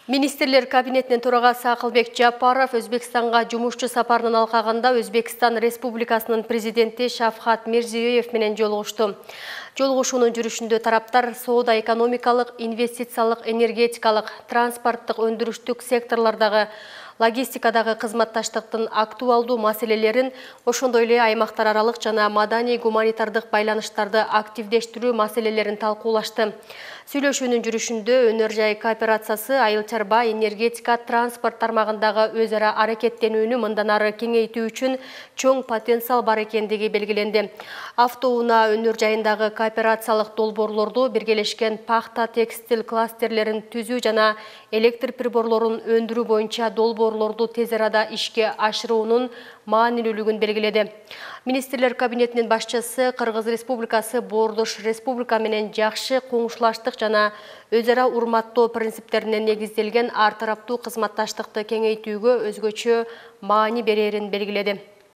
Министрлер кабинетинин төрагасы Акылбек Жапаров Өзбекстанга жумушчу сапарынын алкагында Өзбекстан Республикасынын президенти Шавкат Мирзиёев менен жолугушту. Жолугушуунун жүрүшүндө тараптар соода экономикалык, инвестициялык, энергетикалык, транспорттук, өндүрүштүк секторлордогу логистикадагы кызматташтыктын актуалдуу маселелерин, ошондой эле аймактар аралык жана маданий гуманитардык байланыштарды активдештирүү маселелерин талкуулашты. Сүйлөшүүнүн жүрүшүндө өнөр жай кооперациясы, айыл чарба, энергетика, транспорт тармагындагы өз ара аракеттенүүнү мындан ары кеңейтүү үчүн чоң потенциал бар экендиги белгиленди. Автоунаа өнөр жайындагы кооперациялык долбоорлорду, биргелешкен пахта текстил кластерлерин түзүү жана электр приборлорун өндүрүү боюнча долбоорлорду тез арада ишке ашыруунун маанилүүлүгүн белгиледи. Министрлер кабинетинин башчысы Кыргыз Республикасы Боордош Республика менен жакшы коңшулаштык жана өз ара урматтоо принциптерине негизделген ар тараптуу кызматташтыкты кеңейтүүгө өзгөчө маани берерин белгиледи.